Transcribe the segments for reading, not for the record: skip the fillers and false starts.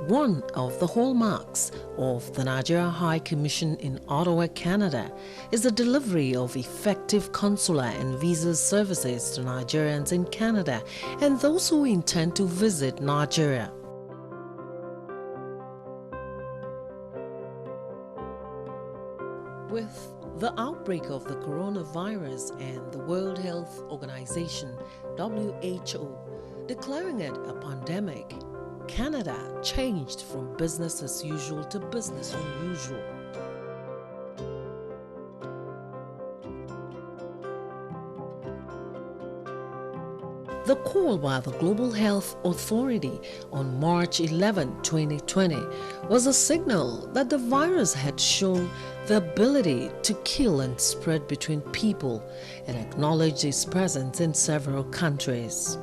One of the hallmarks of the Nigeria High Commission in Ottawa, Canada, is the delivery of effective consular and visa services to Nigerians in Canada and those who intend to visit Nigeria. With the outbreak of the coronavirus and the World Health Organization, WHO, declaring it a pandemic, Canada changed from business as usual to business unusual. The call by the Global Health Authority on March 11, 2020 was a signal that the virus had shown the ability to kill and spread between people and acknowledged its presence in several countries.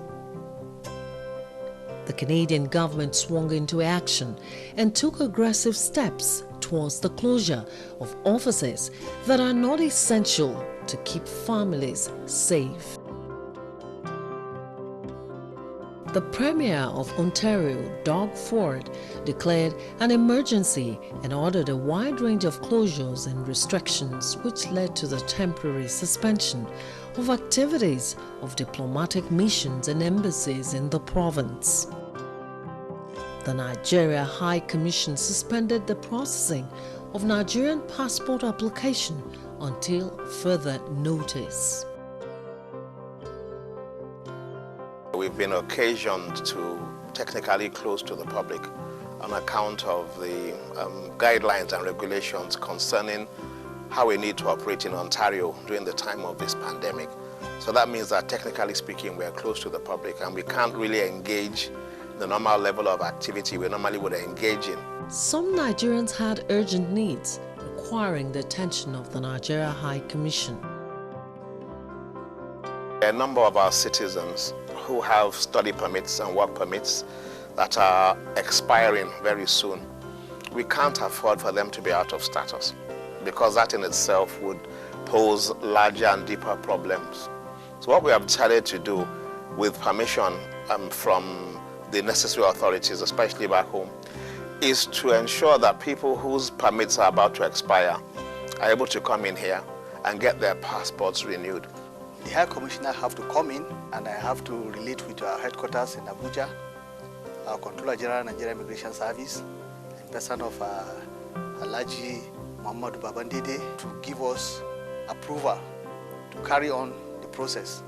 The Canadian government swung into action and took aggressive steps towards the closure of offices that are not essential to keep families safe. The Premier of Ontario, Doug Ford, declared an emergency and ordered a wide range of closures and restrictions, which led to the temporary suspension of activities of diplomatic missions and embassies in the province. The Nigeria High Commission suspended the processing of Nigerian passport application until further notice. We've been occasioned to technically close to the public on account of the guidelines and regulations concerning how we need to operate in Ontario during the time of this pandemic. So that means that technically speaking, we're close to the public and we can't really engage the normal level of activity we normally would engage in. Some Nigerians had urgent needs requiring the attention of the Nigeria High Commission. A number of our citizens who have study permits and work permits that are expiring very soon, we can't afford for them to be out of status because that in itself would pose larger and deeper problems. So what we have decided to do, with permission from the necessary authorities, especially back home, is to ensure that people whose permits are about to expire are able to come in here and get their passports renewed. The High Commissioner have to come in and I have to relate with our headquarters in Abuja, our Consular General Nigeria Immigration Service, in person of Alhaji Muhammadu Babandede, to give us approval to carry on the process.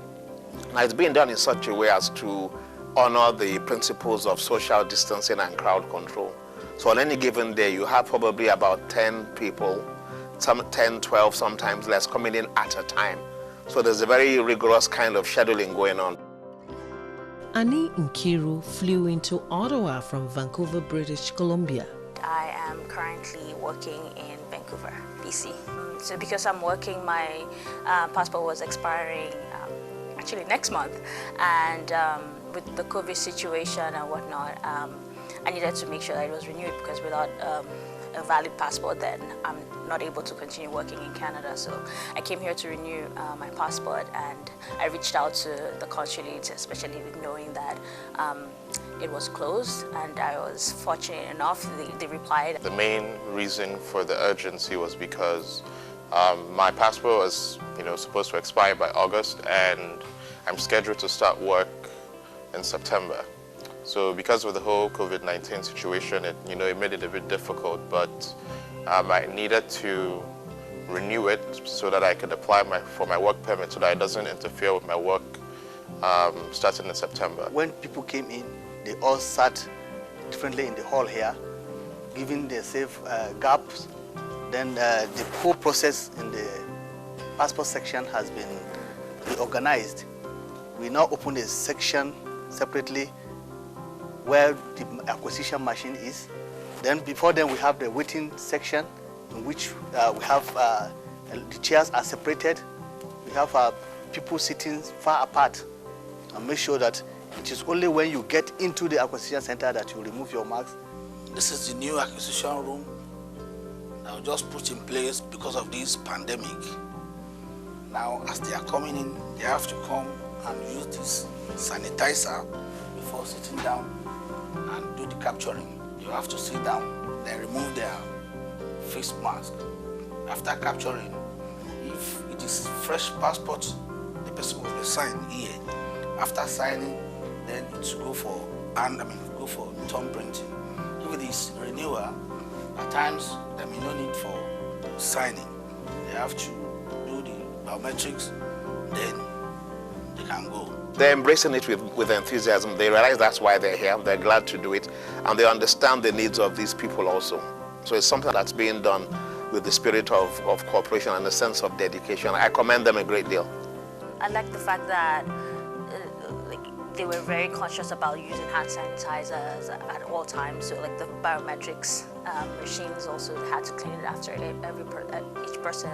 Now it's being done in such a way as to honor the principles of social distancing and crowd control. So on any given day, you have probably about 10 people, some 10, 12, sometimes less, coming in at a time. So there's a very rigorous kind of scheduling going on. Annie Nkiru flew into Ottawa from Vancouver, British Columbia. I am currently working in Vancouver, BC. So because I'm working, my passport was expiring actually next month, and with the COVID situation and whatnot, I needed to make sure that it was renewed, because without a valid passport, then I'm not able to continue working in Canada. So I came here to renew my passport, and I reached out to the consulate, especially knowing that it was closed, and I was fortunate enough, they replied. The main reason for the urgency was because my passport was supposed to expire by August, and I'm scheduled to start work in September. So because of the whole COVID-19 situation, it made it a bit difficult, but I needed to renew it so that I could apply for my work permit so that it doesn't interfere with my work starting in September. When people came in, they all sat differently in the hall here, giving the safe gaps. Then the whole process in the passport section has been reorganized. We now open a section separately where the acquisition machine is. Then before then we have the waiting section, in which we have the chairs are separated. We have people sitting far apart, and make sure that it is only when you get into the acquisition center that you remove your mask. This is the new acquisition room that was just put in place because of this pandemic. Now, as they are coming in, they have to come and use this sanitizer before sitting down and do the capturing. you have to sit down, then remove their face mask. After capturing, if it is fresh passport, the person will be signed here. After signing, then it's go for thumb printing. If it is renewal, at times there may no need for signing. They have to do the biometrics, then they can go. They're embracing it with enthusiasm. They realize that's why they're here. They're glad to do it. And they understand the needs of these people also. So it's something that's being done with the spirit of cooperation and a sense of dedication. I commend them a great deal. I like the fact that they were very conscious about using hand sanitizers at all times. So like the biometrics machines also had to clean it after each person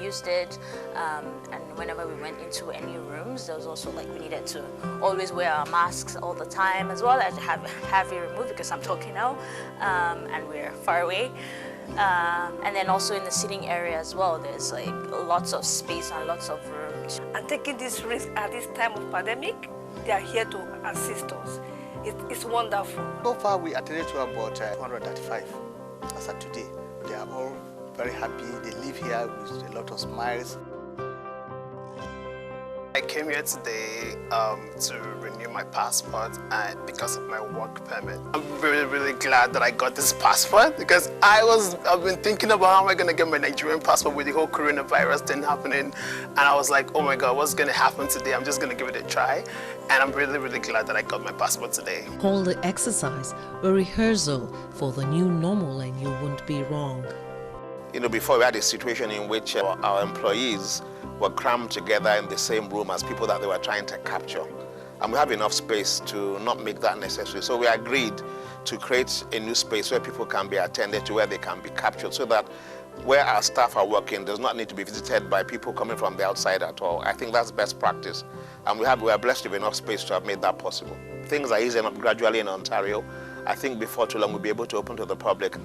used it. And whenever we went into any rooms, there was also like we needed to always wear our masks all the time, as well as have it removed because I'm talking now and we're far away. And then also in the sitting area as well, there's like lots of space and lots of room. And taking this risk at this time of pandemic, they are here to assist us. It's wonderful. So far, we attended to about 235 as of today. They are all very happy. They live here with a lot of smiles. I came here today to renew my passport and because of my work permit. I'm really, really glad that I got this passport because I've been thinking about how am I going to get my Nigerian passport with the whole coronavirus thing happening. And I was like, oh my God, what's going to happen today? I'm just going to give it a try. And I'm really, really glad that I got my passport today. Call the exercise a rehearsal for the new normal and you won't be wrong. You know, before we had a situation in which our employees were crammed together in the same room as people that they were trying to capture. And we have enough space to not make that necessary. So we agreed to create a new space where people can be attended to, where they can be captured, so that where our staff are working does not need to be visited by people coming from the outside at all. I think that's best practice. And we are blessed with enough space to have made that possible. Things are easing up gradually in Ontario. I think before too long we'll be able to open to the public.